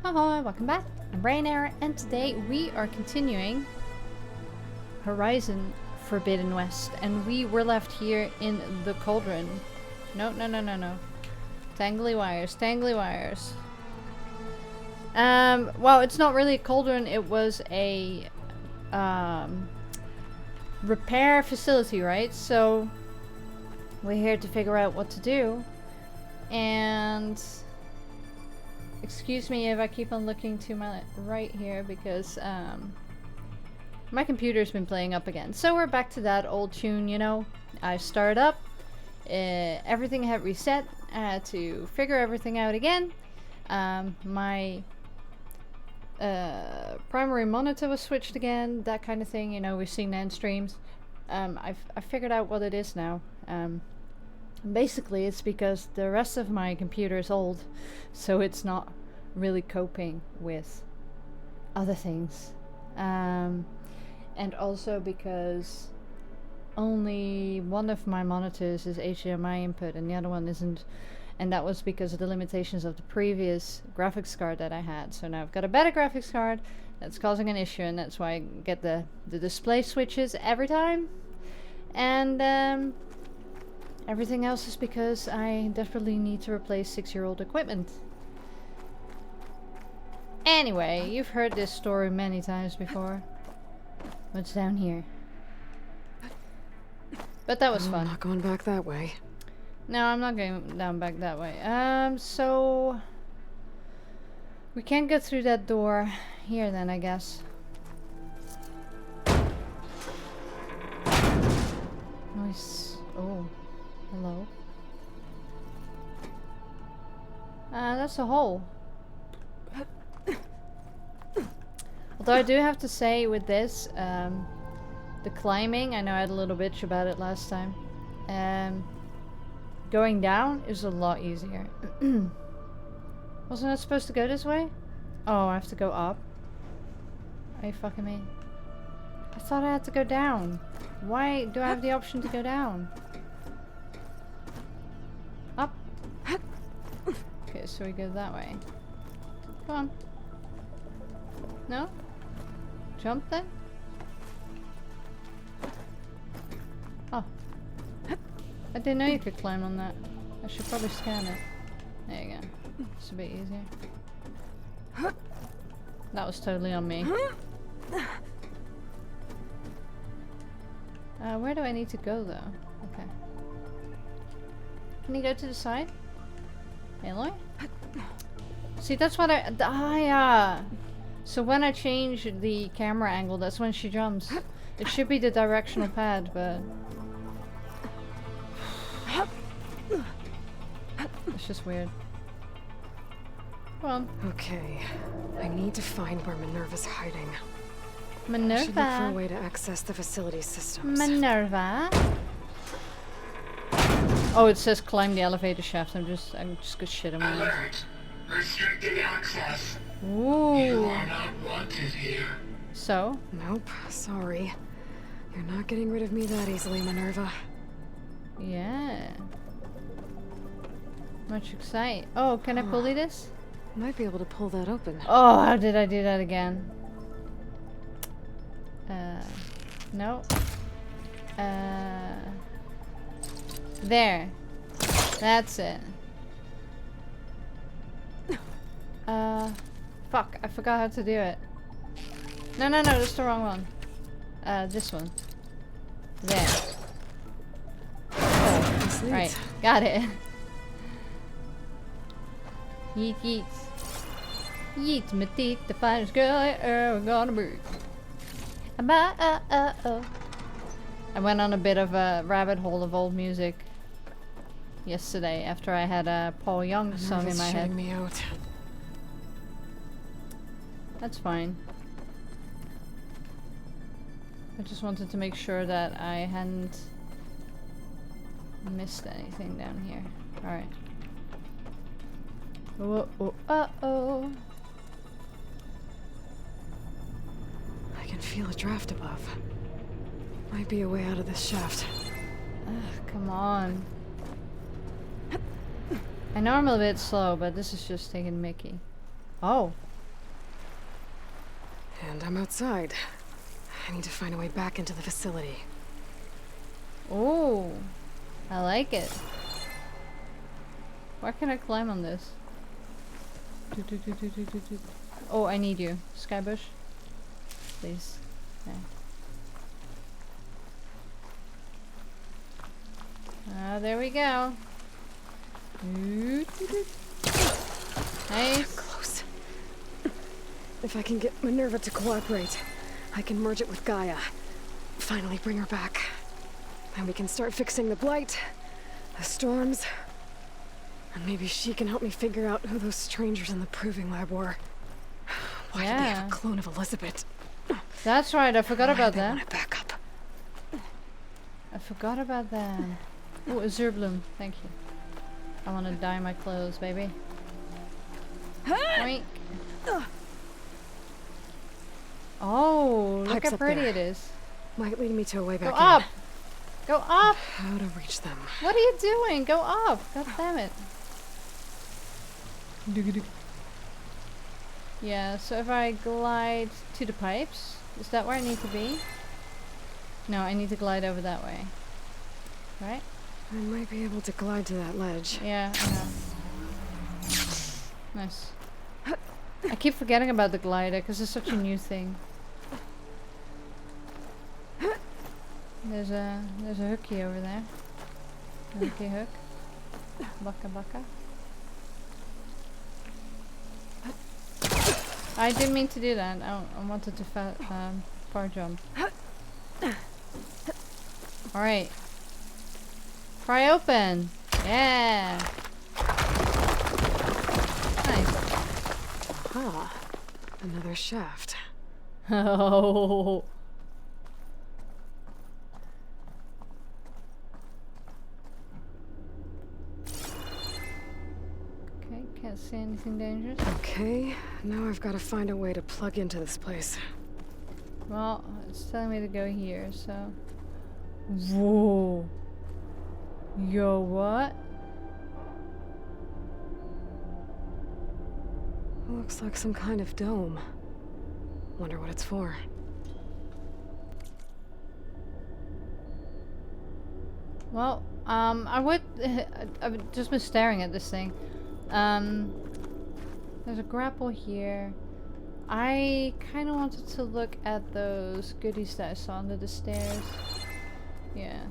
Hi, welcome back. I'm Brainerror, and today we are continuing Horizon Forbidden West, and we were left here in the cauldron. No. Tangly wires, tangly wires. Well, it's not really a cauldron, it was a repair facility, right? So we're here to figure out what to do. And excuse me if I keep on looking to my right here because my computer's been playing up again. So we're back to that old tune, you know. I started up, everything had reset, I had to figure everything out again. My primary monitor was switched again, that kind of thing, you know, we've seen that in streams. I figured out what it is now. Basically, it's because the rest of my computer is old, so it's not really coping with other things. And also because only one of my monitors is HDMI input and the other one isn't. And that was because of the limitations of the previous graphics card that I had. So now I've got a better graphics card that's causing an issue, and that's why I get the display switches every time. And everything else is because I desperately need to replace 6-year-old equipment. Anyway, you've heard this story many times before. What's down here? But that was fun. I'm not going back that way. No, I'm not going down back that way. So we can't get through that door here then, I guess. Nice. Oh. Hello. That's a hole. Although I do have to say with this, the climbing, I know I had a little bitch about it last time. Going down is a lot easier. Wasn't I supposed to go this way? Oh, I have to go up. Are you fucking me? I thought I had to go down. Why do I have the option to go down? Up. Okay, so we go that way. Come on. No? Jump then? Oh. I didn't know you could climb on that. I should probably scan it. There you go. It's a bit easier. That was totally on me. Where do I need to go though? Okay. Can you go to the side? Aloy? See, that's what yeah. So when I change the camera angle, that's when she jumps. It should be the directional pad, but it's just weird. Come on. Okay, I need to find where Minerva's hiding. Minerva. I should look for a way to access the facility systems. Minerva. Oh, it says climb the elevator shaft. I'm just good shit in my head. Alert! Restricted access. Ooh. You are not wanted here. So? Nope, sorry. You're not getting rid of me that easily, Minerva. Yeah. Much excited. Oh, can I pulley this? Might be able to pull that open. Oh, how did I do that again? No. There. That's it. Fuck, I forgot how to do it. No, that's the wrong one. This one. There. Oh, right, got it. Yeet yeet. Yeet my teeth, the finest girl I ever gonna be. I went on a bit of a rabbit hole of old music yesterday after I had a Paul Young song in my head. Me out. That's fine. I just wanted to make sure that I hadn't missed anything down here. Alright. Uh-oh. I can feel a draft above. Might be a way out of this shaft. Ugh, come on. I know I'm a bit slow, but this is just taking Mickey. Oh. And I'm outside. I need to find a way back into the facility. Oh, I like it. Where can I climb on this? Oh, I need you. Skybush. Please. Okay. There we go. Nice. Close. If I can get Minerva to cooperate, I can merge it with Gaia. Finally bring her back. Then we can start fixing the blight, the storms, and maybe she can help me figure out who those strangers in the proving lab were. Why did they have a clone of Elizabeth? That's right, I forgot about They that. want to back up. I forgot about that. Oh, a Zerbloom. Thank you. I want to dye my clothes, baby. Oink. Oh, look Pipes how up pretty there. it is. Might lead me to a way Go back up! in. Go up! How to reach them? What are you doing? Go up! God damn it. Yeah, so if I glide to the pipes, is that where I need to be? No, I need to glide over that way. Right? I might be able to glide to that ledge. Yeah, I know. Nice. I keep forgetting about the glider because it's such a new thing. There's a hooky over there. A hooky hook. Baka baka. I didn't mean to do that. I wanted to far jump. Alright. Pry open! Yeah! Nice. Ah, another shaft. Oh. Okay, can't see anything dangerous. Okay, now I've got to find a way to plug into this place. Well, it's telling me to go here, so... Whoa! Yo, what? Looks like some kind of dome. Wonder what it's for. Well, I've just been staring at this thing. There's a grapple here. I kind of wanted to look at those goodies that I saw under the stairs. Yeah.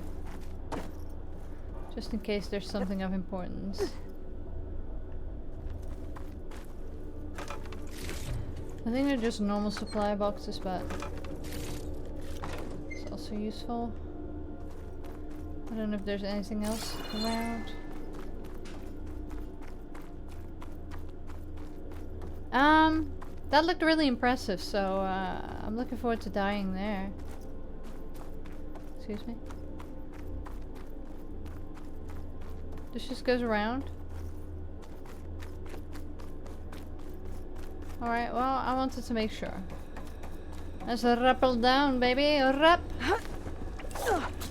Just in case there's something of importance. I think they're just normal supply boxes, but it's also useful. I don't know if there's anything else around. That looked really impressive, so I'm looking forward to dying there. Excuse me. This just goes around. Alright, well, I wanted to make sure. Let's rappel down, baby. Rap!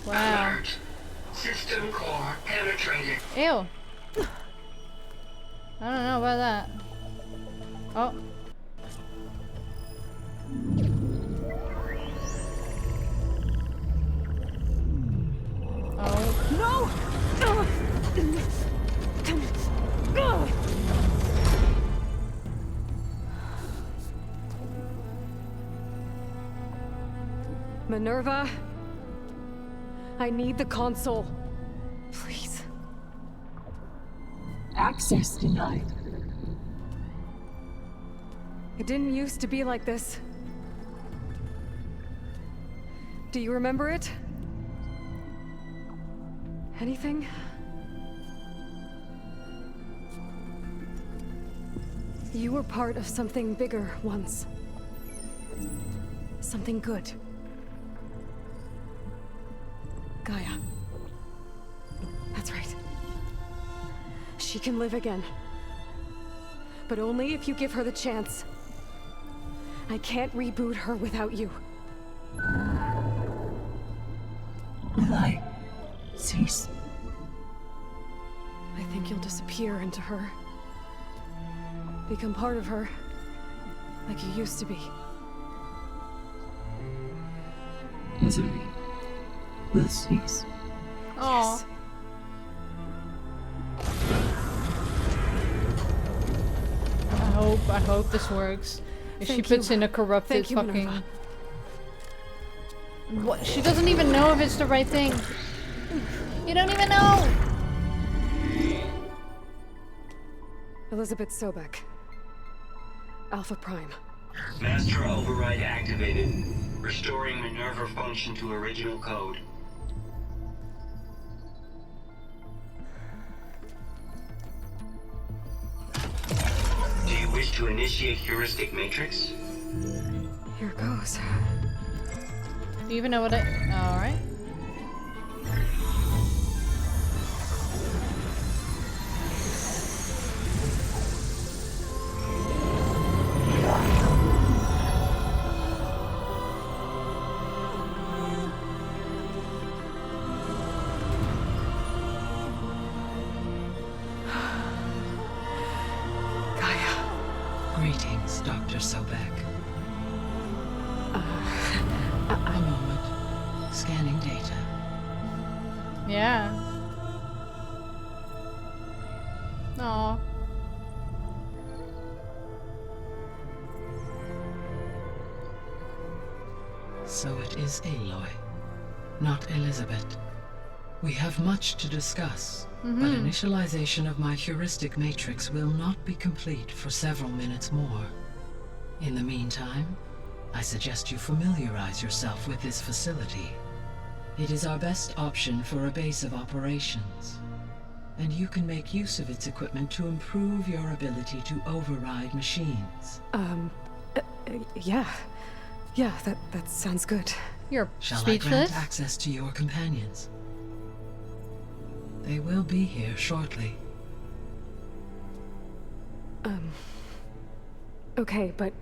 Wow. Alert. System core penetrated. Ew. I don't know about that. Oh. Oh. No! Minerva, I need the console. Please. Access denied. It didn't used to be like this. Do you remember it? Anything? You were part of something bigger once. Something good. Gaia. That's right. She can live again. But only if you give her the chance. I can't reboot her without you. Will I cease? I think you'll disappear into her. Become part of her, like you used to be. misery will cease. Oh. I hope this works. If she Thank puts you. in a corrupted Thank you, fucking... Minerva. What? She doesn't even know if it's the right thing. You don't even know! Elizabeth Sobek. Alpha Prime. Master override activated. Restoring Minerva function to original code. Do you wish to initiate heuristic matrix? Here goes. Do you even know what I... Alright. Gaia. Greetings, Dr. Sobek. A moment. Scanning data. Yeah. Aw. So it is Aloy, not Elizabeth. We have much to discuss, but initialization of my heuristic matrix will not be complete for several minutes more. In the meantime, I suggest you familiarize yourself with this facility. It is our best option for a base of operations, and you can make use of its equipment to improve your ability to override machines. Yeah. Yeah, that sounds good. You're Shall I speechless? grant access to your companions? They will be here shortly. Okay, but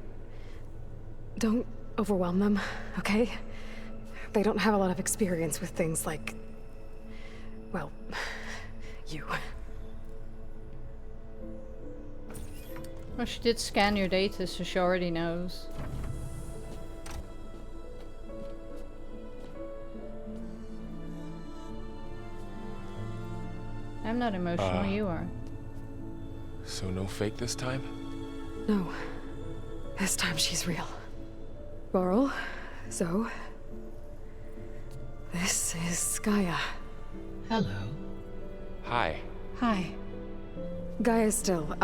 don't overwhelm them, okay? They don't have a lot of experience with things like, well, you. Well, she did scan your data, so she already knows. I'm not emotional, you are. So no fake this time? No. This time she's real. Laurel, Zoe. This is Gaia. Hello. Hi. Hi. Gaia's still,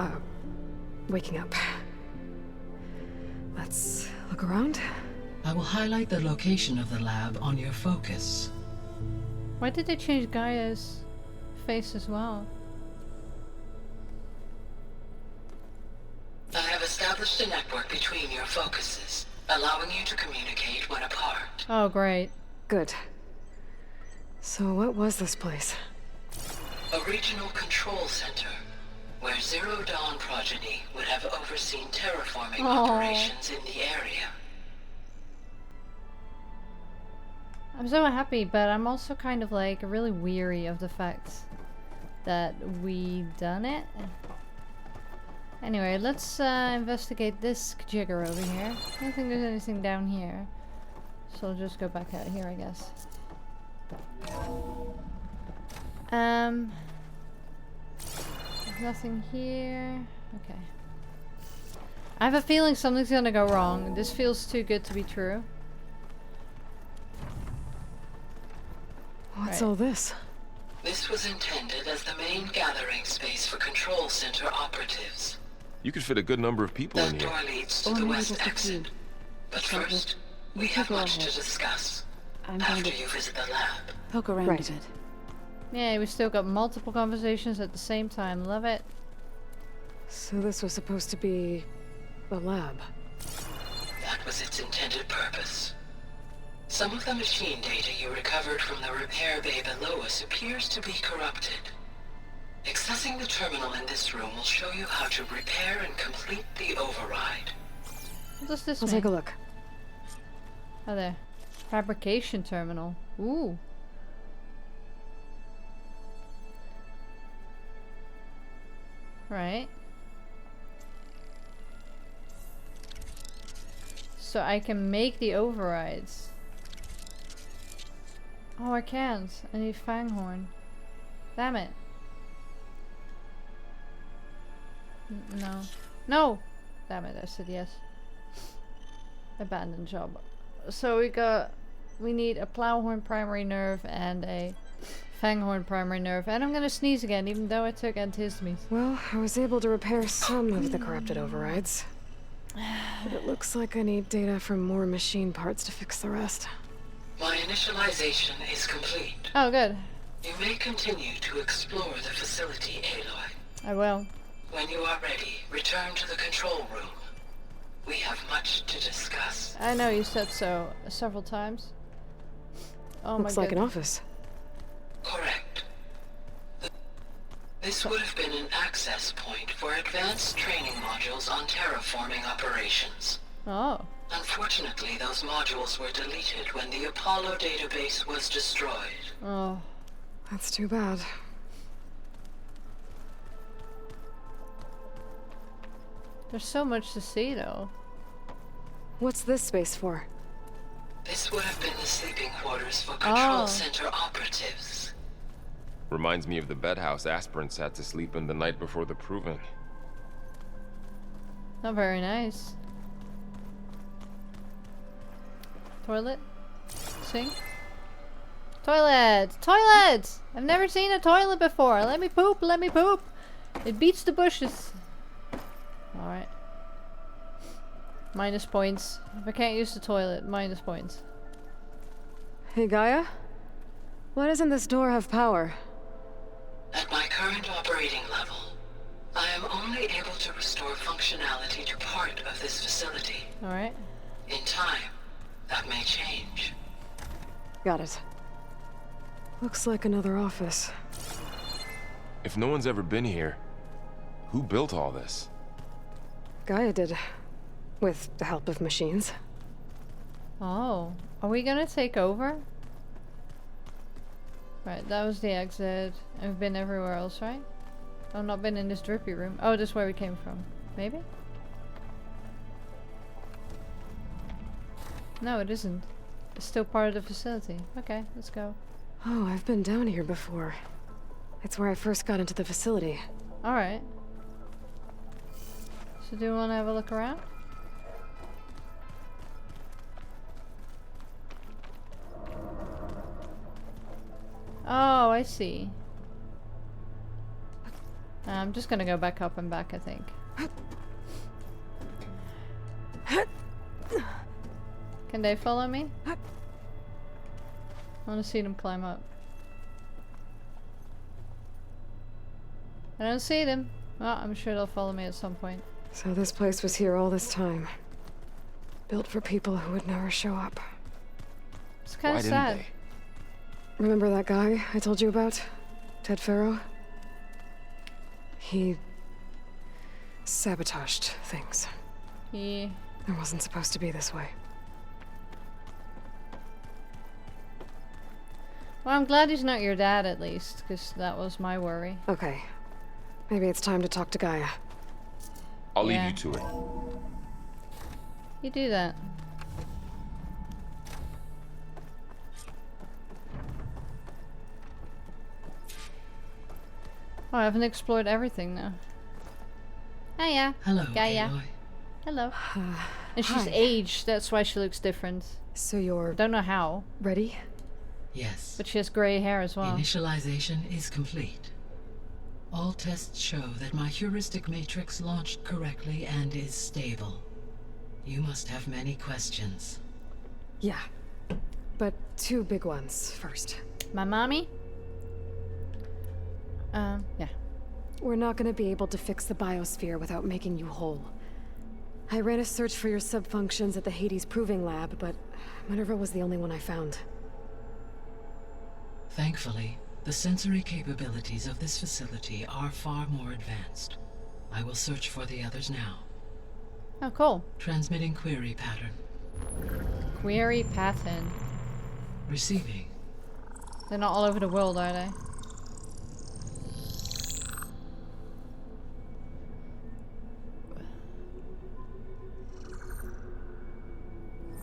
waking up. Let's look around. I will highlight the location of the lab on your focus. Why did they change Gaia's face as well? I have established a network between your focuses, allowing you to communicate when apart. Oh, great. Good. So what was this place? A regional control center, where Zero Dawn progeny would have overseen terraforming operations in the area. I'm so happy, but I'm also kind of like really weary of the fact that we done it. Anyway, let's investigate this jigger over here. I don't think there's anything down here. So I'll just go back out here, I guess. There's nothing here. Okay. I have a feeling something's gonna go wrong. This feels too good to be true. What's Right. all this? This was intended as the main gathering space for control center operatives. You could fit a good number of people That in here. door leads to Or the maybe west just a exit. few. But Start first, we You have go much ahead. to discuss I'm going after to you visit the lab. poke around Right. a bit. Yeah, we still got multiple conversations at the same time. Love it. So this was supposed to be the lab. That was its intended purpose. Some of the machine data you recovered from the repair bay below us appears to be corrupted. Accessing the terminal in this room will show you how to repair and complete the override. What does this I'll mean? take a look. Oh, there. Fabrication terminal. Ooh. Right. So I can make the overrides. Oh, I can't. I need Fanghorn. Damn it. No. No! Damn it, I said yes. Abandoned job. So we need a Plowhorn primary nerve and a Fanghorn primary nerve. And I'm gonna sneeze again, even though I took antihistamines. Well, I was able to repair some of the corrupted overrides. But it looks like I need data from more machine parts to fix the rest. My initialization is complete. Oh, good. You may continue to explore the facility, Aloy. I will. When you are ready, return to the control room. We have much to discuss. I know you said so several times. Oh Looks my like an goodness. office. Correct. This would have been an access point for advanced training modules on terraforming operations. Oh. Unfortunately, those modules were deleted when the Apollo database was destroyed. Oh. That's too bad. There's so much to see, though. What's this space for? This would have been the sleeping quarters for Control Oh. Center operatives. Reminds me of the bedhouse aspirants had to sleep in the night before the proving. Not very nice. Toilet? Sink? Toilet! Toilet! I've never seen a toilet before. Let me poop, let me poop. It beats the bushes. Alright. Minus points. If I can't use the toilet, minus points. Hey, Gaia? Why doesn't this door have power? At my current operating level, I am only able to restore functionality to part of this facility. Alright. In time, that may change. Got it. Looks like another office. If no one's ever been here, who built all this? Gaia did. With the help of machines. Oh. Are we gonna take over? Right, that was the exit. I've been everywhere else, right? I've not been in this drippy room. Oh, this is where we came from. Maybe? No, it isn't. It's still part of the facility. Okay, let's go. Oh, I've been down here before. It's where I first got into the facility. Alright. So do you want to have a look around? Oh, I see. I'm just gonna go back up and back, I think. Can they follow me? I want to see them climb up. I don't see them. Well, I'm sure they'll follow me at some point. So this place was here all this time. Built for people who would never show up. It's kind Why of didn't sad. they? Remember that guy I told you about? Ted Farrow? He sabotaged things. Yeah. It wasn't supposed to be this way. Well, I'm glad he's not your dad, at least, because that was my worry. Okay. Maybe it's time to talk to Gaia. I'll Yeah. leave you to it. You do that. Oh, I haven't explored everything now. Hiya. Hello, Gaia. Aloy. Hello. And she's Hi. aged, that's why she looks different. So you're Don't know how, ready? Yes. but she has grey hair as well. Initialization is complete. All tests show that my heuristic matrix launched correctly and is stable. You must have many questions. Yeah. But two big ones first. My mommy? Yeah. We're not gonna be able to fix the biosphere without making you whole. I ran a search for your subfunctions at the Hades Proving Lab, but Minerva was the only one I found. Thankfully, the sensory capabilities of this facility are far more advanced. I will search for the others now. Oh, cool. Transmitting query pattern. Query pattern. Receiving. They're not all over the world, are they?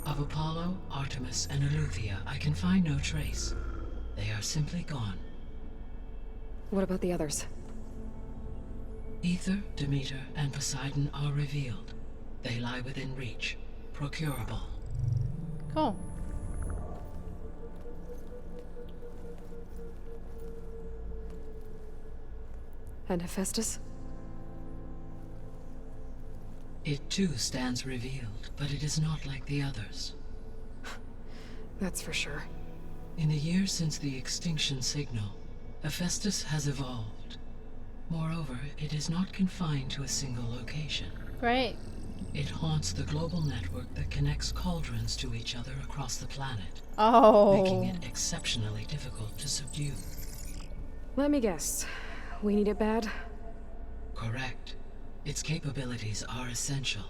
Of Apollo, Artemis, and Eleuthia, I can find no trace. They are simply gone. What about the others? Ether, Demeter, and Poseidon are revealed. They lie within reach. Procurable. Cool. And Hephaestus? It too stands revealed, but it is not like the others. That's for sure. In the years since the Extinction Signal, Hephaestus has evolved. Moreover, it is not confined to a single location. Great. It haunts the global network that connects cauldrons to each other across the planet, making Oh. it exceptionally difficult to subdue. Let me guess. We need it bad? Correct. Its capabilities are essential.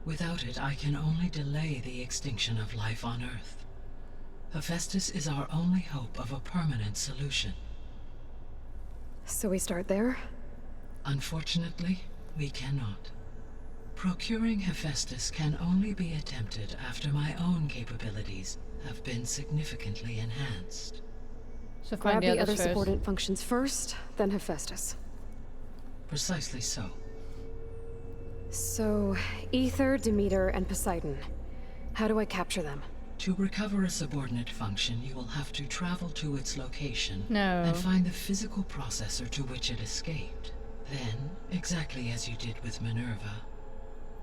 Without it, I can only delay the extinction of life on Earth. Hephaestus is our only hope of a permanent solution. So we start there? Unfortunately, we cannot. Procuring Hephaestus can only be attempted after my own capabilities have been significantly enhanced. So Grab find the the others other first. subordinate functions first, then Hephaestus. Precisely so. So, Ether, Demeter, and Poseidon. How do I capture them? To recover a subordinate function, you will have to travel to its location No. and find the physical processor to which it escaped. Then, exactly as you did with Minerva,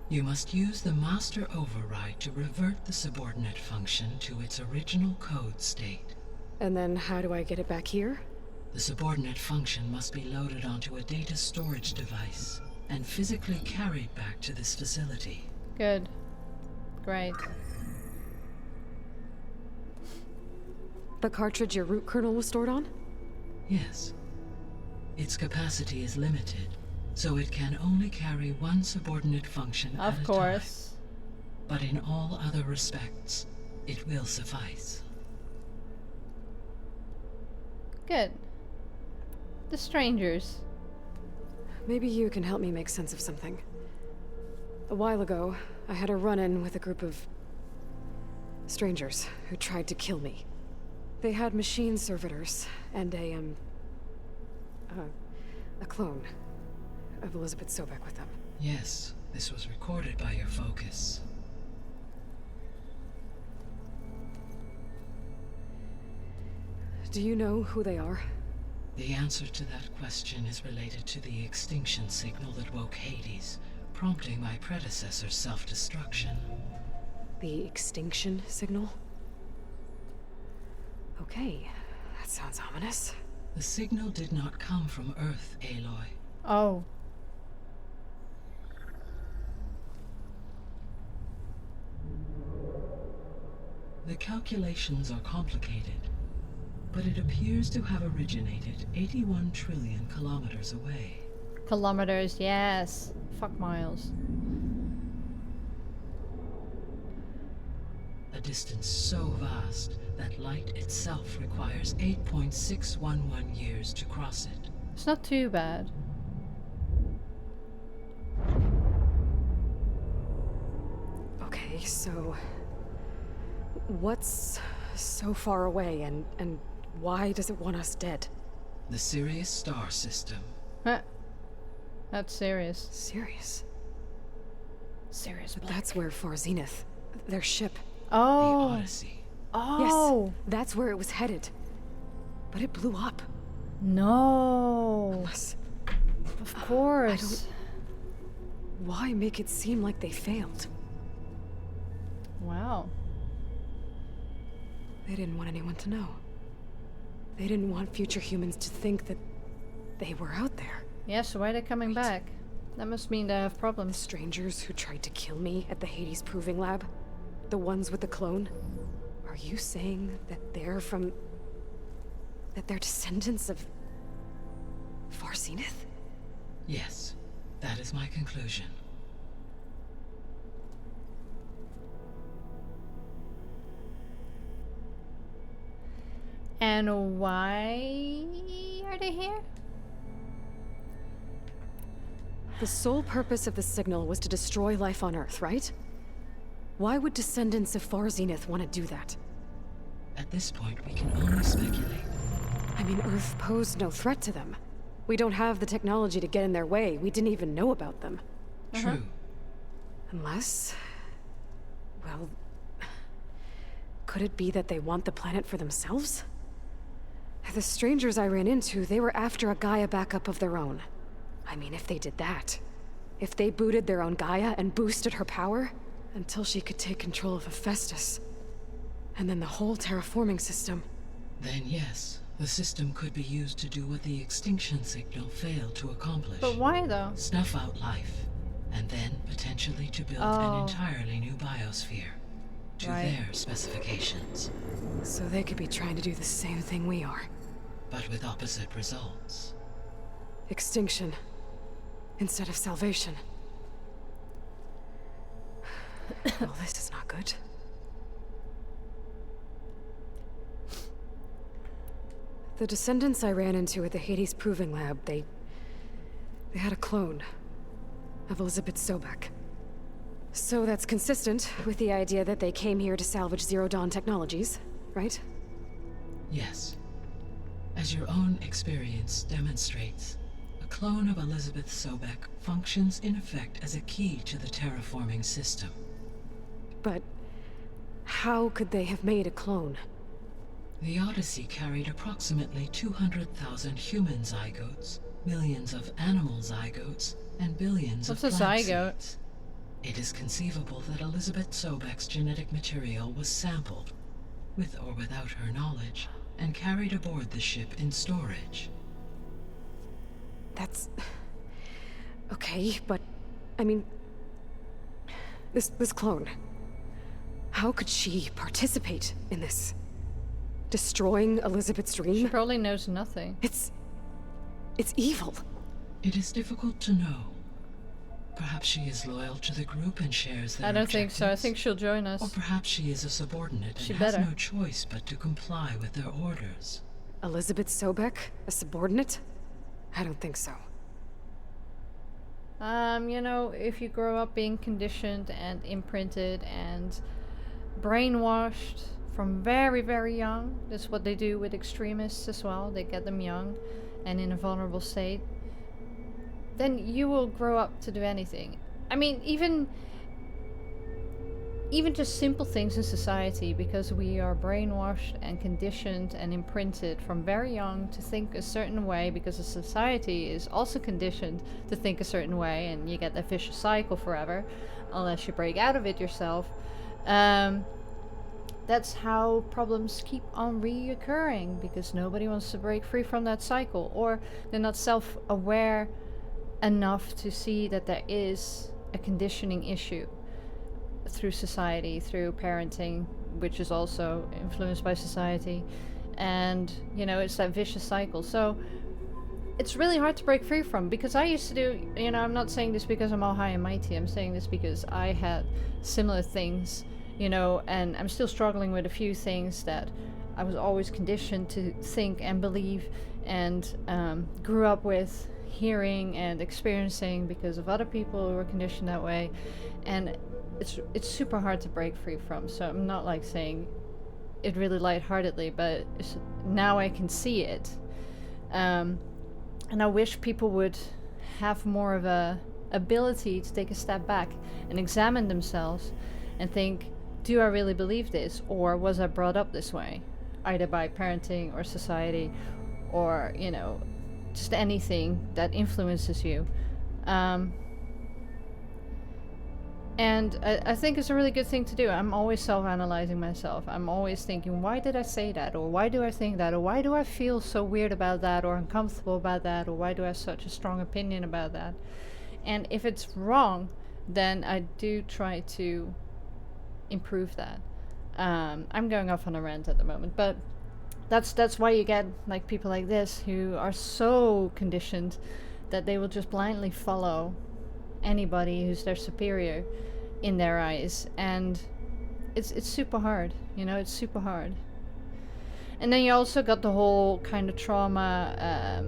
you must use the master override to revert the subordinate function to its original code state. And then how do I get it back here? The subordinate function must be loaded onto a data storage device and physically carried back to this facility. Good. Great. The cartridge your root kernel was stored on? Yes. Its capacity is limited, so it can only carry one subordinate function at Of a course. time. But in all other respects, it will suffice. Good. The strangers. Maybe you can help me make sense of something. A while ago, I had a run-in with a group of strangers who tried to kill me. They had machine servitors and a clone of Elizabeth Sobek with them. Yes, this was recorded by your focus. Do you know who they are? The answer to that question is related to the extinction signal that woke Hades, prompting my predecessor's self-destruction. The Extinction Signal? Okay, that sounds ominous. The signal did not come from Earth, Aloy. Oh. The calculations are complicated, but it appears to have originated 81 trillion kilometers away. Kilometers, yes. Fuck miles. A distance so vast that light itself requires 8.611 years to cross it. It's not too bad. Okay, so what's so far away and why does it want us dead? The Sirius star system. Huh. That's serious. Serious? Serious. But that's where Far Zenith, their ship. The Oh. Odyssey. Oh. Yes, that's where it was headed. But it blew up. No. Unless, Of course. why make it seem like they failed? Wow. They didn't want anyone to know. They didn't want future humans to think that they were out there. Yeah, so why are they coming back? That must mean they have The problems. strangers who tried to kill me at the Hades Proving Lab? The ones with the clone? Are you saying that they're from... that they're descendants of... Far Zenith? Yes, that is my conclusion. And why are they here? The sole purpose of the signal was to destroy life on Earth, right? Why would descendants of Far Zenith want to do that? At this point, we can only speculate. I mean, Earth posed no threat to them. We don't have the technology to get in their way. We didn't even know about them. True. Unless... well... could it be that they want the planet for themselves? The strangers I ran into, they were after a Gaia backup of their own. I mean, if they did that... if they booted their own Gaia and boosted her power... until she could take control of Hephaestus. And then the whole terraforming system. Then yes, the system could be used to do what the Extinction Signal failed to accomplish. But why though? Snuff out life, and then potentially to build an entirely new biosphere. To their specifications. So they could be trying to do the same thing we are. But with opposite results. Extinction. Instead of salvation. Well, this is not good. The descendants I ran into at the Hades Proving Lab, they had a clone of Elizabeth Sobek. So that's consistent with the idea that they came here to salvage Zero Dawn technologies, right? Yes. As your own experience demonstrates, a clone of Elizabeth Sobek functions in effect as a key to the terraforming system. But how could they have made a clone? The Odyssey carried approximately 200,000 human zygotes, millions of animal zygotes, and billions of What's a plant zygote? seeds. It is conceivable that Elizabeth Sobek's genetic material was sampled, with or without her knowledge, and carried aboard the ship in storage. That's... okay, but... I mean... This clone... how could she participate in this? Destroying Elizabeth's She dream? probably knows nothing. It's evil. It is difficult to know. Perhaps she is loyal to the group and shares their I don't think so. I objectives. think she'll join us. Or perhaps she is a subordinate She and has better. no choice but to comply with their orders. Elizabeth Sobek? A subordinate? I don't think so. You know, if you grow up being conditioned and imprinted and brainwashed from very, very young, that's what they do with extremists as well. They get them young and in a vulnerable state. Then you will grow up to do anything. I mean, even just simple things in society, because we are brainwashed and conditioned and imprinted from very young to think a certain way, because the society is also conditioned to think a certain way, and you get that vicious cycle forever unless you break out of it yourself. That's how problems keep on reoccurring, because nobody wants to break free from that cycle, or they're not self-aware enough to see that there is a conditioning issue through society, through parenting, which is also influenced by society. And, you know, it's that vicious cycle. So it's really hard to break free from, because I used to do, you know, I'm not saying this because I'm all high and mighty, I'm saying this because I had similar things, you know, and I'm still struggling with a few things that I was always conditioned to think and believe, and grew up with hearing and experiencing because of other people who were conditioned that way. And it's super hard to break free from. So I'm not like saying it really lightheartedly, but now I can see it. And I wish people would have more of a ability to take a step back and examine themselves and think, do I really believe this, or was I brought up this way, either by parenting or society, or, you know, just anything that influences you. And I think it's a really good thing to do. I'm always self-analyzing myself. I'm always thinking, why did I say that? Or why do I think that? Or why do I feel so weird about that? Or uncomfortable about that? Or why do I have such a strong opinion about that? And if it's wrong, then I do try to improve that. I'm going off on a rant at the moment, but that's why you get like people like this who are so conditioned that they will just blindly follow anybody who's their superior in their eyes. And it's super hard, you know, it's super hard. And then you also got the whole kind of trauma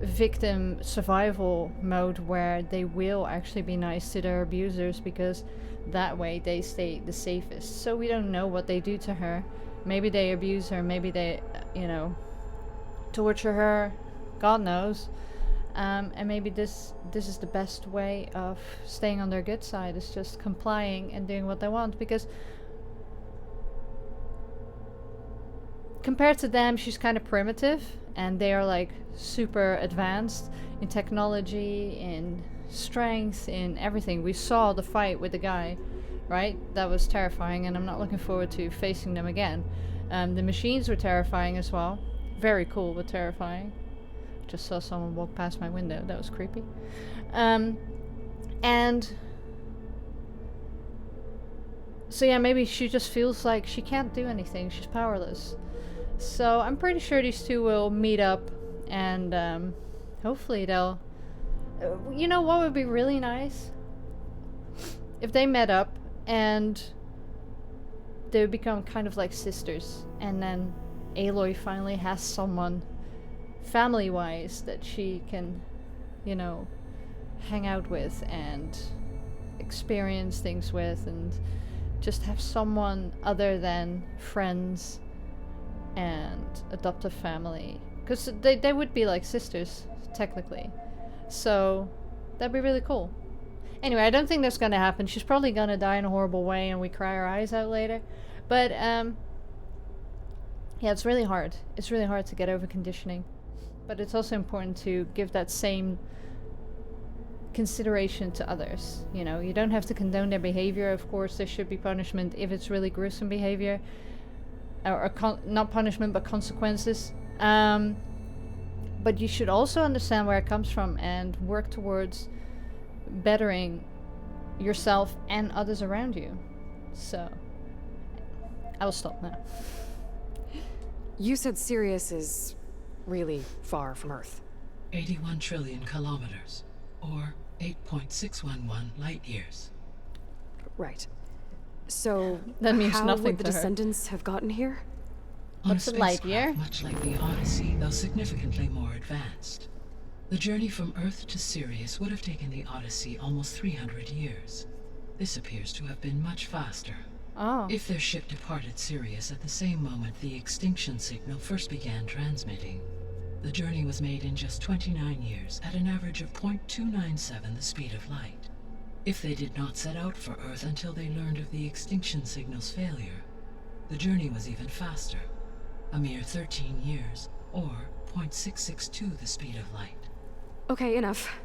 victim survival mode, where they will actually be nice to their abusers because that way they stay the safest. So we don't know what they do to her, Maybe they abuse her, maybe they, torture her, God knows. And maybe this is the best way of staying on their good side, is just complying and doing what they want, because compared to them, she's kind of primitive, and they are like super advanced in technology, in strength, in everything. We saw the fight with the guy, right? That was terrifying, and I'm not looking forward to facing them again. The machines were terrifying as well. Very cool, but terrifying. Just saw someone walk past my window. That was creepy. And so yeah, maybe she just feels like she can't do anything. She's powerless. So I'm pretty sure these two will meet up, and hopefully they'll... you know what would be really nice? If they met up and they would become kind of like sisters, and then Aloy finally has someone family-wise that she can, hang out with and experience things with, and just have someone other than friends and adoptive family, because they would be like sisters technically, so that'd be really cool. Anyway, I don't think that's gonna happen. She's probably gonna die in a horrible way and we cry our eyes out later, but yeah, it's really hard. It's really hard to get over conditioning, but it's also important to give that same consideration to others. You don't have to condone their behavior. Of course, there should be punishment if it's really gruesome behavior, or not punishment but consequences, but you should also understand where it comes from and work towards bettering yourself and others around you. So I will stop now. You said Sirius is really far from Earth. 81 trillion kilometers, or 8.611 light years. Right. So that means how nothing would the to her. Descendants have gotten here? On What's a light year? Much like the Odyssey, though significantly more advanced. The journey from Earth to Sirius would have taken the Odyssey almost 300 years. This appears to have been much faster. Oh. If their ship departed Sirius at the same moment the Extinction Signal first began transmitting, the journey was made in just 29 years at an average of 0.297 the speed of light. If they did not set out for Earth until they learned of the Extinction Signal's failure, the journey was even faster, a mere 13 years, or 0.662 the speed of light. Okay, enough.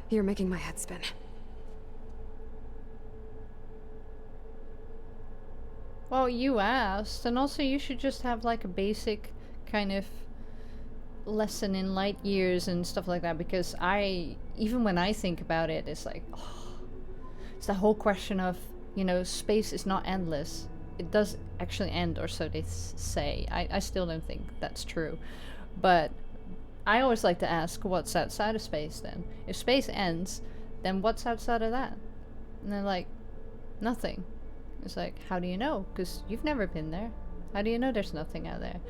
You're making my head spin. Well, you asked, and also you should just have like a basic kind of lesson in light years and stuff like that, because even when I think about it, it's like, it's the whole question of, space is not endless. It does actually end, or so they say. I still don't think that's true, but I always like to ask, what's outside of space then? If space ends, then what's outside of that? And they're like, nothing. It's like, how do you know? Because you've never been there. How do you know there's nothing out there?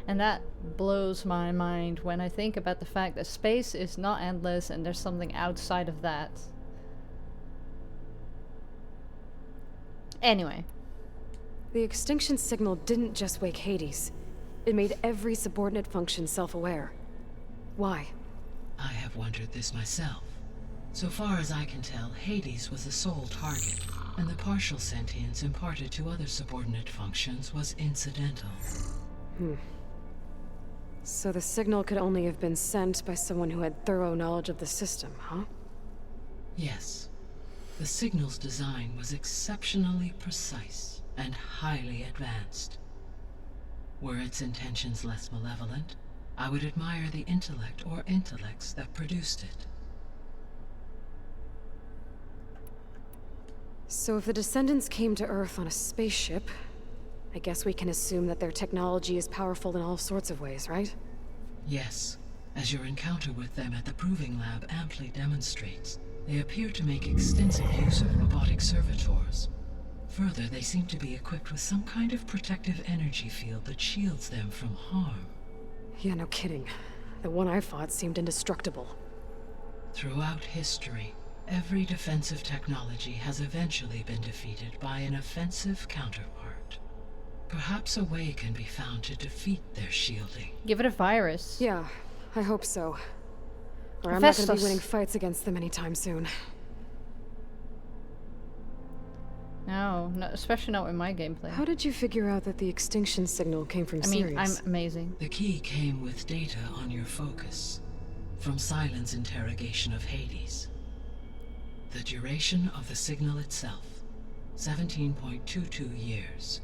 And that blows my mind when I think about the fact that space is not endless and there's something outside of that. Anyway. The Extinction Signal didn't just wake Hades. It made every subordinate function self-aware. Why? I have wondered this myself. So far as I can tell, Hades was the sole target, and the partial sentience imparted to other subordinate functions was incidental. So the signal could only have been sent by someone who had thorough knowledge of the system, huh? Yes. The signal's design was exceptionally precise and highly advanced. Were its intentions less malevolent, I would admire the intellect or intellects that produced it. So if the Descendants came to Earth on a spaceship, I guess we can assume that their technology is powerful in all sorts of ways, right? Yes. As your encounter with them at the Proving Lab amply demonstrates, they appear to make extensive use of robotic servitors. Further, they seem to be equipped with some kind of protective energy field that shields them from harm. Yeah, no kidding. The one I fought seemed indestructible. Throughout history, every defensive technology has eventually been defeated by an offensive counterpart. Perhaps a way can be found to defeat their shielding. Give it a virus. Yeah, I hope so. Or I'm not gonna be Hephaestus. winning fights against them anytime soon. No, especially not with my gameplay. How did you figure out that the extinction signal came from Sirius? I'm amazing. The key came with data on your focus, from Silent's interrogation of Hades. The duration of the signal itself, 17.22 years.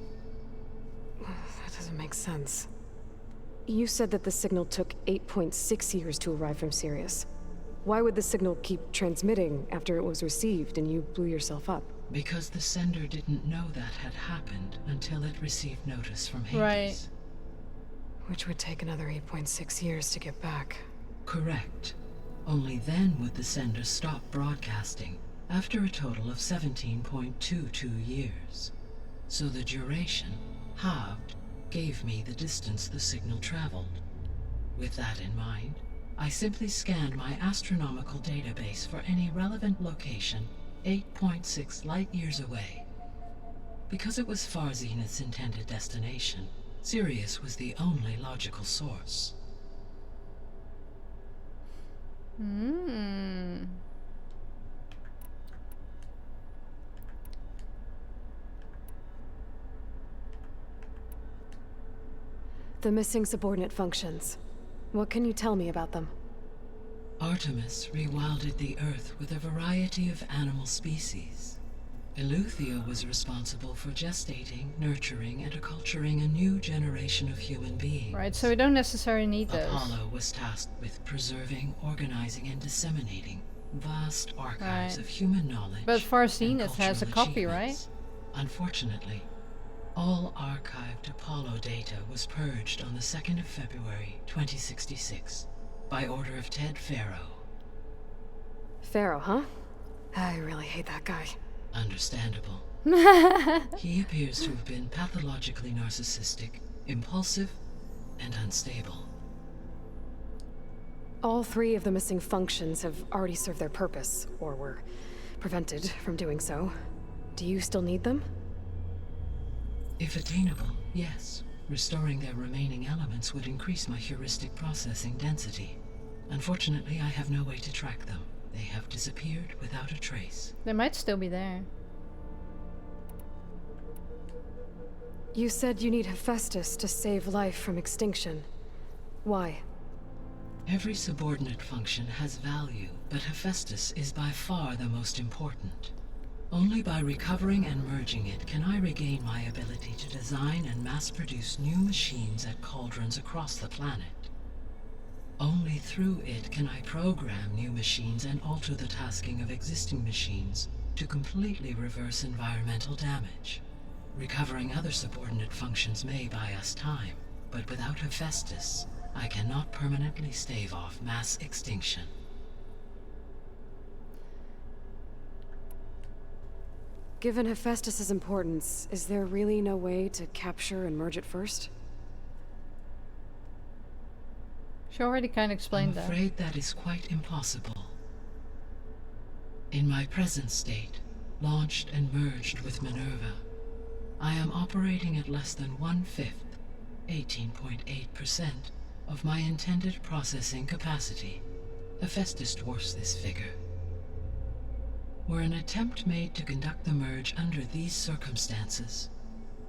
That doesn't make sense. You said that the signal took 8.6 years to arrive from Sirius. Why would the signal keep transmitting after it was received and you blew yourself up? Because the sender didn't know that had happened until it received notice from Hades. Right. Which would take another 8.6 years to get back. Correct. Only then would the sender stop broadcasting, after a total of 17.22 years. So the duration, halved, gave me the distance the signal traveled. With that in mind, I simply scanned my astronomical database for any relevant location 8.6 light-years away. Because it was far Zenith's intended destination, Sirius was the only logical source. The missing subordinate functions. What can you tell me about them? Artemis rewilded the Earth with a variety of animal species. Eleuthia was responsible for gestating, nurturing, and acculturating a new generation of human beings. Right, so we don't necessarily need those. Apollo was tasked with preserving, organizing, and disseminating vast archives of human knowledge. But Far and Zenith has a cultural copy, right? achievements. Unfortunately, all archived Apollo data was purged on the 2nd of February, 2066, by order of Ted Farrow. Pharaoh, huh? I really hate that guy. Understandable. He appears to have been pathologically narcissistic, impulsive, and unstable. All 3 of the missing functions have already served their purpose, or were prevented from doing so. Do you still need them? If attainable, yes. Restoring their remaining elements would increase my heuristic processing density. Unfortunately, I have no way to track them. They have disappeared without a trace. They might still be there. You said you need Hephaestus to save life from extinction. Why? Every subordinate function has value, but Hephaestus is by far the most important. Only by recovering and merging it can I regain my ability to design and mass-produce new machines at cauldrons across the planet. Only through it can I program new machines and alter the tasking of existing machines to completely reverse environmental damage. Recovering other subordinate functions may buy us time, but without Hephaestus, I cannot permanently stave off mass extinction. Given Hephaestus's importance, is there really no way to capture and merge it first? She already kind of explained I'm that. afraid that is quite impossible. In my present state, launched and merged with Minerva, I am operating at less than 1/5, 18.8%, of my intended processing capacity. Hephaestus dwarfs this figure. Were an attempt made to conduct the merge under these circumstances,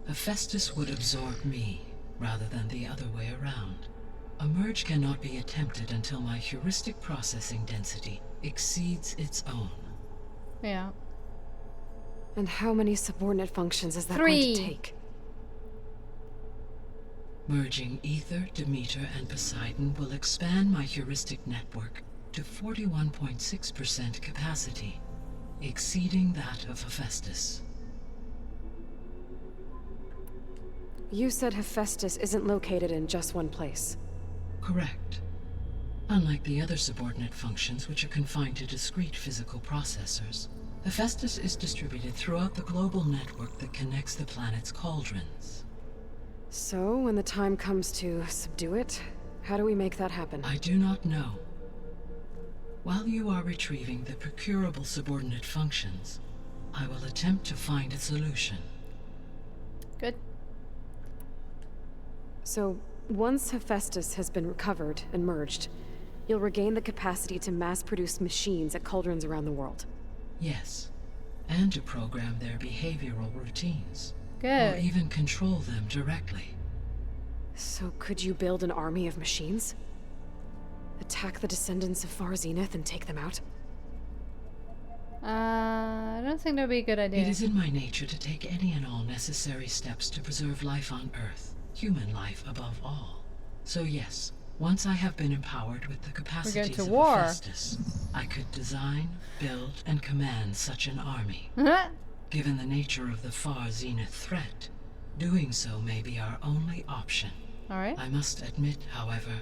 Hephaestus would absorb me, rather than the other way around. A merge cannot be attempted until my heuristic processing density exceeds its own. Yeah. And how many subordinate functions is that 3. going to take? Merging Ether, Demeter, and Poseidon will expand my heuristic network to 41.6% capacity, exceeding that of Hephaestus. You said Hephaestus isn't located in just one place. Correct. Unlike the other subordinate functions, which are confined to discrete physical processors, Hephaestus is distributed throughout the global network that connects the planet's cauldrons. So, when the time comes to subdue it, how do we make that happen? I do not know. While you are retrieving the procurable subordinate functions, I will attempt to find a solution. Good. So, once Hephaestus has been recovered and merged, you'll regain the capacity to mass-produce machines at cauldrons around the world. Yes, and to program their behavioral routines. Good. Or even control them directly. So could you build an army of machines? Attack the descendants of Far Zenith and take them out? I don't think that'd be a good idea. It is in my nature to take any and all necessary steps to preserve life on Earth, human life above all. So yes, once I have been empowered with the capacities of war. Hephaestus, I could design, build, and command such an army. Given the nature of the Far Zenith threat, doing so may be our only option. Alright. I must admit, however,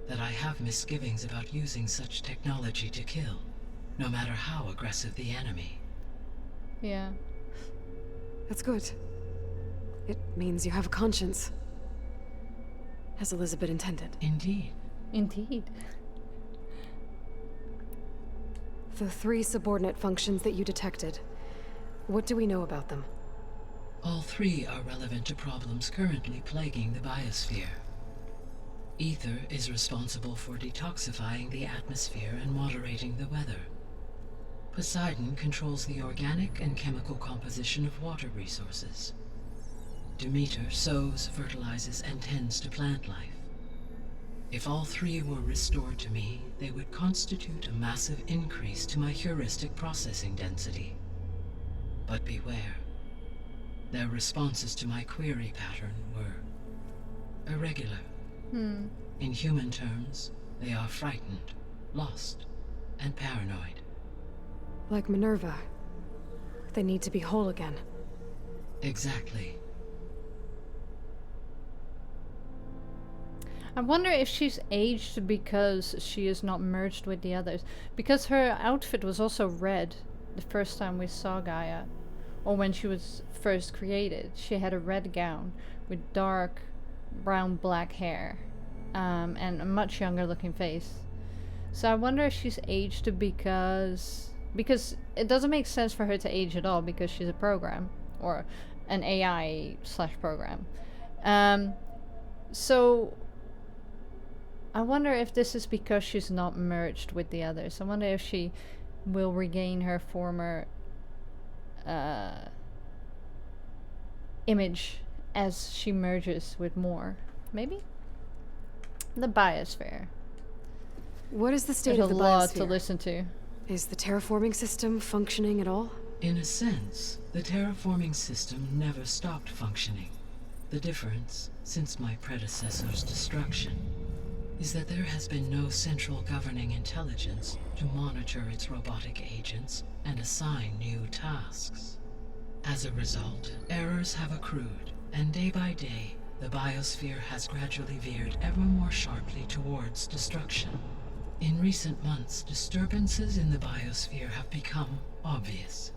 that I have misgivings about using such technology to kill, no matter how aggressive the enemy. Yeah. That's good. It means you have a conscience. As Elizabeth intended. Indeed. Indeed. The 3 subordinate functions that you detected, what do we know about them? All 3 are relevant to problems currently plaguing the biosphere. Ether is responsible for detoxifying the atmosphere and moderating the weather. Poseidon controls the organic and chemical composition of water resources. Demeter sows, fertilizes, and tends to plant life. If all 3 were restored to me, they would constitute a massive increase to my heuristic processing density. But beware. Their responses to my query pattern were irregular. In human terms, they are frightened, lost, and paranoid. Like Minerva. They need to be whole again. Exactly. I wonder if she's aged because she is not merged with the others. Because her outfit was also red the first time we saw Gaia. Or when she was first created. She had a red gown with dark brown black hair. And a much younger looking face. So I wonder if she's aged because it doesn't make sense for her to age at all because she's a program. Or an AI / program. So I wonder if this is because she's not merged with the others. I wonder if she will regain her former image as she merges with more. Maybe? The biosphere. What is the state There's of the a lot biosphere? to listen to. Is the terraforming system functioning at all? In a sense, the terraforming system never stopped functioning. The difference, since my predecessor's destruction, is that there has been no central governing intelligence to monitor its robotic agents and assign new tasks. As a result, errors have accrued, and day by day, the biosphere has gradually veered ever more sharply towards destruction. In recent months, disturbances in the biosphere have become obvious.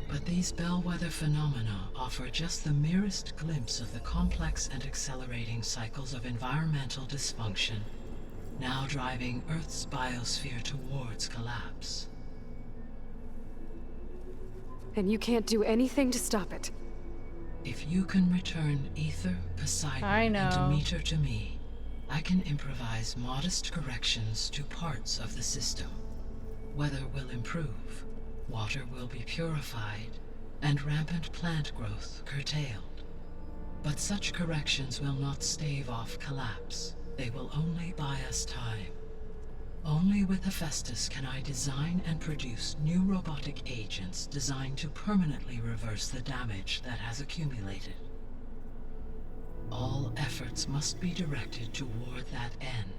But these bellwether phenomena offer just the merest glimpse of the complex and accelerating cycles of environmental dysfunction, now driving Earth's biosphere towards collapse. And you can't do anything to stop it. If you can return Ether, Poseidon, I know. and Demeter to me, I can improvise modest corrections to parts of the system. Weather will improve, water will be purified, and rampant plant growth curtailed. But such corrections will not stave off collapse. They will only buy us time. Only with Hephaestus can I design and produce new robotic agents designed to permanently reverse the damage that has accumulated. All efforts must be directed toward that end.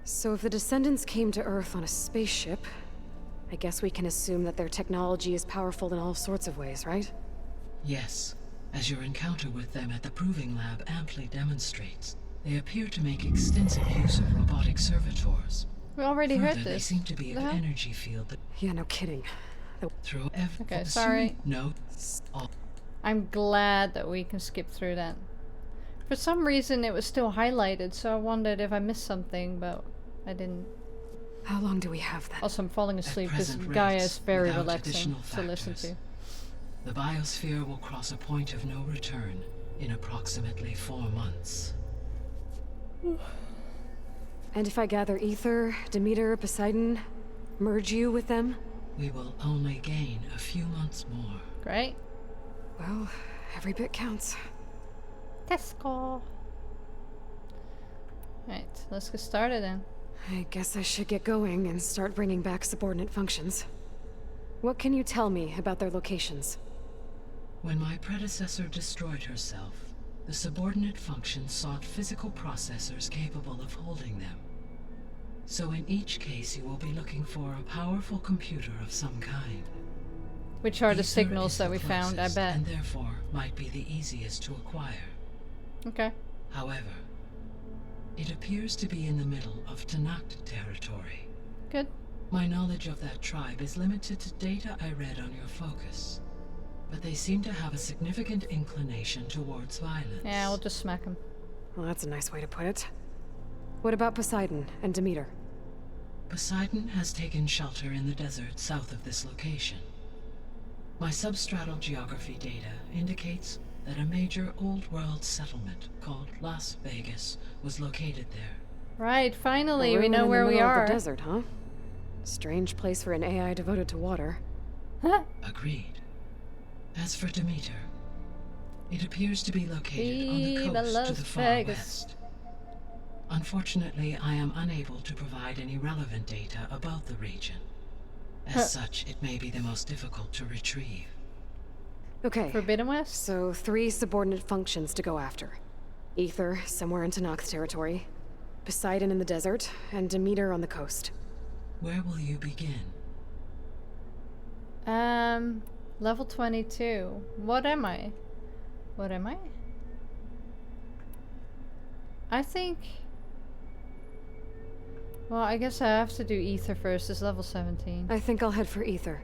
So if the descendants came to Earth on a spaceship, I guess we can assume that their technology is powerful in all sorts of ways, right? Yes, as your encounter with them at the Proving Lab amply demonstrates, they appear to make extensive use of robotic servitors. We already heard Further, they this. seem to be The an hell? energy field that Yeah, no kidding. through every Okay, sorry. all I'm glad that we can skip through that. For some reason it was still highlighted, so I wondered if I missed something, but I didn't. How long do we have then? Also, I'm falling asleep because present Gaia rates, is very without relaxing additional to listen factors, to. The biosphere will cross a point of no return in approximately 4 months. And if I gather Ether, Demeter, Poseidon, merge you with them? We will only gain a few months more. Great. Well, every bit counts. Tesco. Right, let's get started then. I guess I should get going and start bringing back subordinate functions. What can you tell me about their locations? When my predecessor destroyed herself, the subordinate functions sought physical processors capable of holding them. So in each case you will be looking for a powerful computer of some kind. Which are the Ether signals is that the we found, I closest, bet. and therefore might be the easiest to acquire. Okay. However, it appears to be in the middle of Tanakh territory. Good. My knowledge of that tribe is limited to data I read on your focus, but they seem to have a significant inclination towards violence. Yeah, we'll just smack him. Well, that's a nice way to put it. What about Poseidon and Demeter? Poseidon has taken shelter in the desert south of this location. My substratal geography data indicates that a major old-world settlement called Las Vegas was located there. Right, finally, A we know ruin in where the we middle of are. the desert, huh? Strange place for an AI devoted to water. Agreed. As for Demeter, it appears to be located on the Viva coast to Las the far Vegas. west. Unfortunately, I am unable to provide any relevant data about the region. As such, it may be the most difficult to retrieve. Okay, Forbidden West? so 3 subordinate functions to go after. Ether, somewhere in Tanakh territory. Poseidon in the desert, and Demeter on the coast. Where will you begin? Level 22. What am I? What am I? I think... Well, I guess I have to do Ether first. It's level 17. I think I'll head for Ether.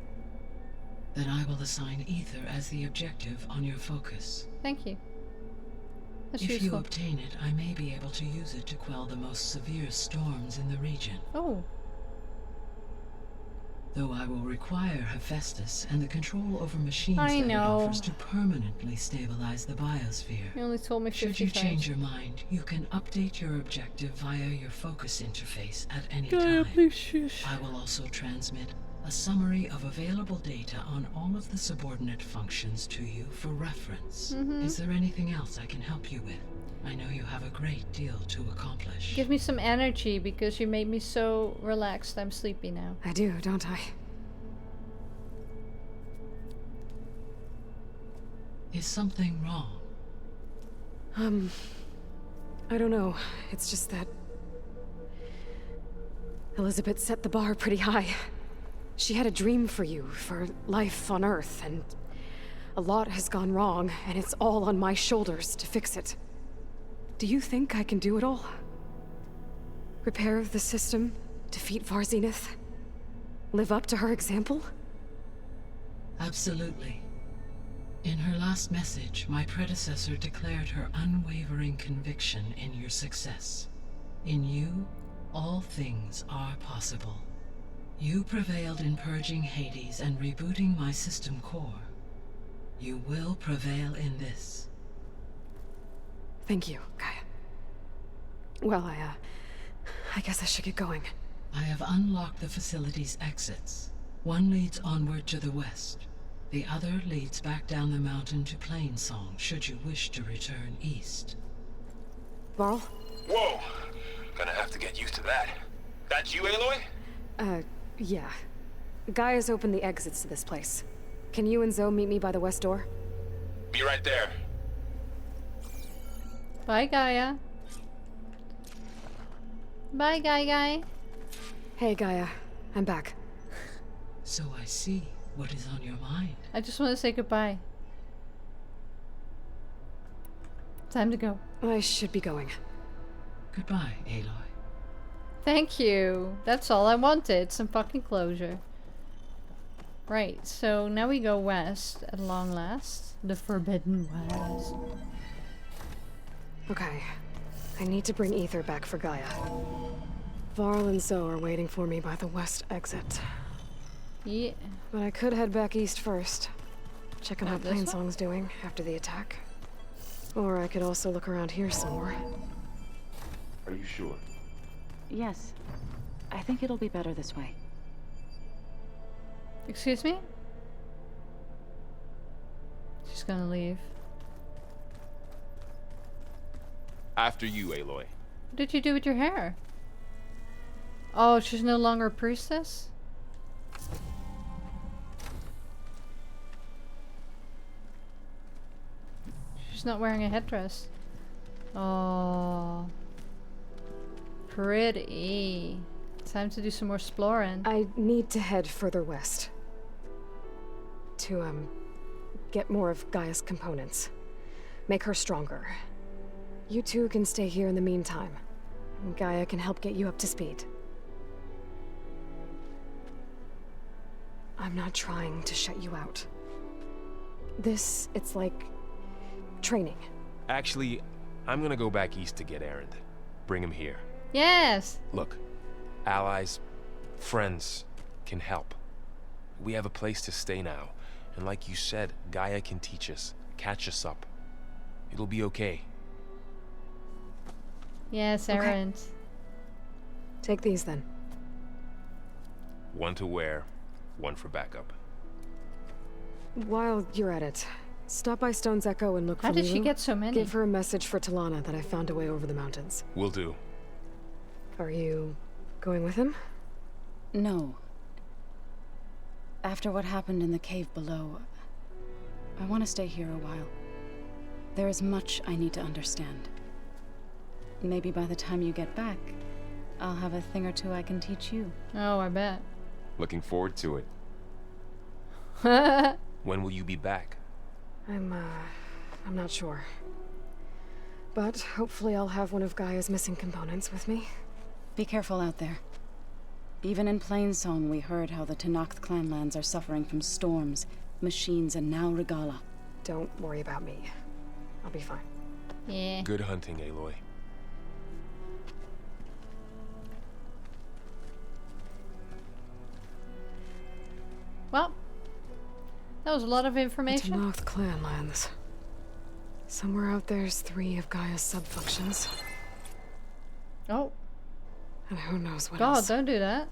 Then I will assign Ether as the objective on your focus. Thank you. That's If you useful. obtain it, I may be able to use it to quell the most severe storms in the region. Oh, Though I will require Hephaestus and the control over machines I that know. it offers to permanently stabilize the biosphere. you only told me 50 Should you times. change your mind, you can update your objective via your focus interface at any Gaia, time. please shush. I will also transmit a summary of available data on all of the subordinate functions to you for reference. Is there anything else I can help you with? I know you have a great deal to accomplish. Give me some energy because you made me so relaxed. I'm sleepy now. I do, don't I? Is something wrong? I don't know. It's just that... Elizabeth set the bar pretty high. She had a dream for you, for life on Earth, and... a lot has gone wrong, and it's all on my shoulders to fix it. Do you think I can do it all? Repair the system, defeat Varzenith, live up to her example? Absolutely. In her last message, my predecessor declared her unwavering conviction in your success. In you, all things are possible. You prevailed in purging Hades and rebooting my system core. You will prevail in this. Thank you, Gaia. Well, I guess I should get going. I have unlocked the facility's exits. One leads onward to the west. The other leads back down the mountain to Plainsong, should you wish to return east. Varl? Whoa! Gonna have to get used to that. That's you, Aloy? Yeah. Gaia's opened the exits to this place. Can you and Zoe meet me by the west door? Be right there. Bye, Gaia. Bye, Gaia. Hey, Gaia. I'm back. So I see what is on your mind. I just want to say goodbye. Time to go. I should be going. Goodbye, Aloy. Thank you. That's all I wanted. Some fucking closure. Right, so now we go west at long last. The Forbidden West. Okay. I need to bring Ether back for Gaia. Varl and Zoe are waiting for me by the west exit. Yeah. But I could head back east first. Check on how This one? Plainsong's doing after the attack. Or I could also look around here some more. Are you sure? Yes. I think it'll be better this way. Excuse me? She's gonna leave. After you, Aloy. What did you do with your hair? Oh, she's no longer a priestess? She's not wearing a headdress. Oh. Pretty. Time to do some more exploring. I need to head further west. To, get more of Gaia's components. Make her stronger. You two can stay here in the meantime. Gaia can help get you up to speed. I'm not trying to shut you out. It's like training. Actually, I'm gonna go back east to get Erend. Bring him here. Yes! Look, allies, friends can help. We have a place to stay now. And like you said, Gaia can teach us, catch us up. It'll be okay. Yes, Okay. Erend. Take these then. One to wear, one for backup. While you're at it, stop by Stone's Echo and look How for did she Lulu. get so many? Give her a message for Talana that I found a way over the mountains. Will do. Are you going with him? No. After what happened in the cave below, I want to stay here a while. There is much I need to understand. Maybe by the time you get back, I'll have a thing or two I can teach you. Oh, I bet. Looking forward to it. When will you be back? I'm not sure. But hopefully I'll have one of Gaia's missing components with me. Be careful out there. Even in Plainsong, we heard how the Tenakth clanlands are suffering from storms, machines, and now Regala. Don't worry about me. I'll be fine. Yeah. Good hunting, Aloy. Well, that was a lot of The information. Tenakth clanlands. Somewhere out there's 3 of Gaia's sub-functions. Oh, And who knows what God, else. don't do that.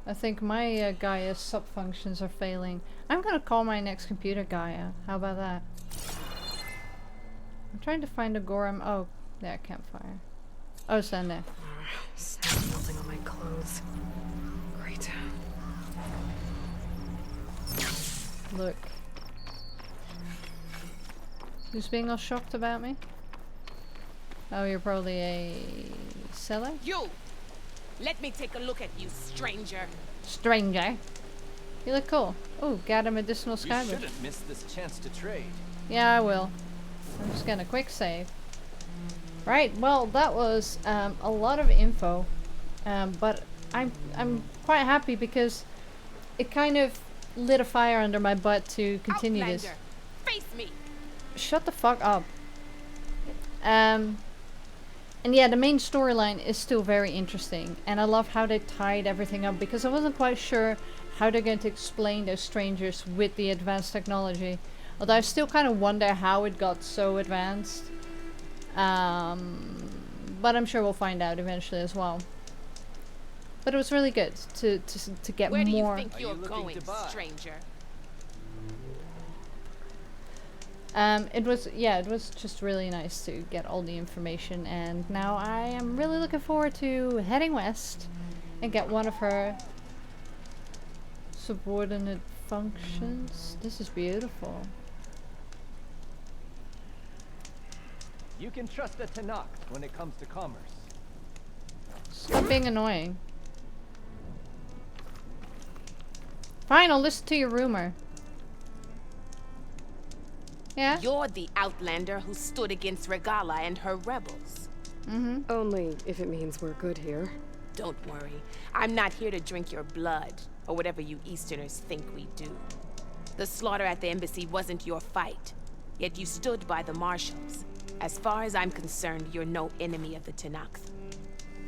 I think my Gaia sub-functions are failing. I'm gonna call my next computer Gaia. How about that? I'm trying to find a Gorham. Oh, there, campfire. Oh, it's down there. Sand melting on my clothes. Great. Look. Who's being all shocked about me? Oh, you're probably a seller? You! Let me take a look at you, stranger. Stranger. You look cool. Oh, got a medicinal You skybridge. shouldn't miss this chance to trade. Yeah, I will. I'm just gonna quick save. Right, well, that was a lot of info, but I'm quite happy because it kind of lit a fire under my butt to continue this. Outlander, face me! Shut the fuck up. And yeah, the main storyline is still very interesting, and I love how they tied everything up because I wasn't quite sure how they're going to explain those strangers with the advanced technology. Although I still kind of wonder how it got so advanced. But I'm sure we'll find out eventually as well. But it was really good to get Where do you more. think Are you you're looking going, to buy? stranger? It was just really nice to get all the information, and now I am really looking forward to heading west and get one of her subordinate functions. This is beautiful. You can trust a Tenakth when it comes to commerce. Stop being annoying. Fine, I'll listen to your rumor. Yeah? You're the outlander who stood against Regala and her rebels. Mm-hmm. Only if it means we're good here. Don't worry. I'm not here to drink your blood, or whatever you Easterners think we do. The slaughter at the embassy wasn't your fight, yet you stood by the marshals. As far as I'm concerned, you're no enemy of the Tenakth.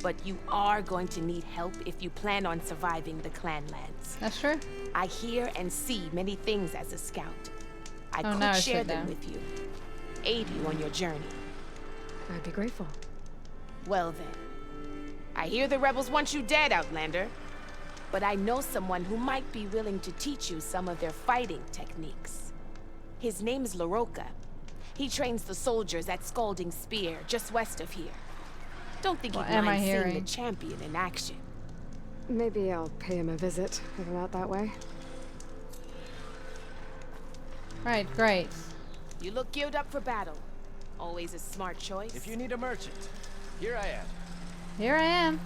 but you are going to need help if you plan on surviving the Clanlands. That's true. I hear and see many things as a scout. I now could I share sit them down. with you, aid you on your journey. I'd be grateful. Well then, I hear the rebels want you dead, Outlander. But I know someone who might be willing to teach you some of their fighting techniques. His name's LaRocca. He trains the soldiers at Scalding Spear, just west of here. Don't think What you'd am I mind seeing hearing? the champion in action. Maybe I'll pay him a visit if I'm out that way. Right, great. You look geared up for battle. Always a smart choice. If you need a merchant, here I am. Here I am.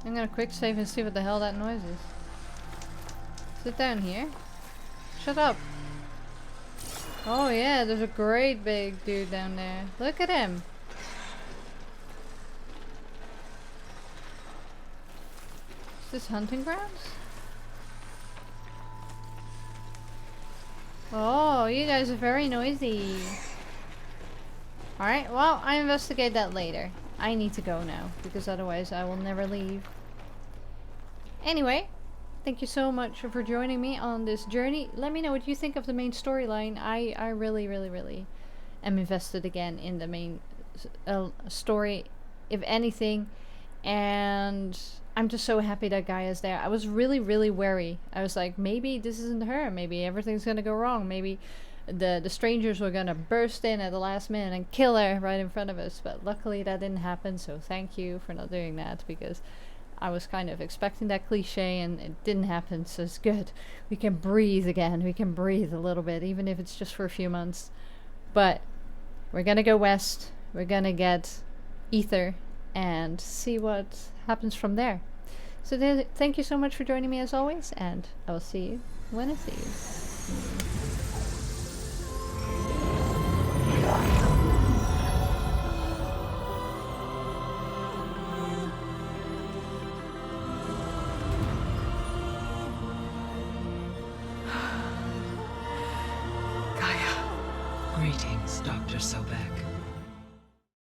I'm gonna quick save and see what the hell that noise is. Sit down here. Shut up. Oh yeah, there's a great big dude down there. Look at him. Is this hunting grounds? Oh, you guys are very noisy. Alright, well, I investigate that later. I need to go now, because otherwise I will never leave. Anyway, thank you so much for joining me on this journey. Let me know what you think of the main storyline. I really, really, really am invested again in the main story, if anything. And I'm just so happy that Gaia's there. I was really, really wary. I was like, maybe this isn't her. Maybe everything's gonna go wrong. Maybe the strangers were gonna burst in at the last minute and kill her right in front of us. But luckily that didn't happen. So thank you for not doing that, because I was kind of expecting that cliche and it didn't happen. So it's good. We can breathe again. We can breathe a little bit, even if it's just for a few months. But we're gonna go west. We're gonna get Ether and see what happens from there. So thank you so much for joining me as always, and I will see you when I see you. Gaia. Greetings, Dr. Sobek.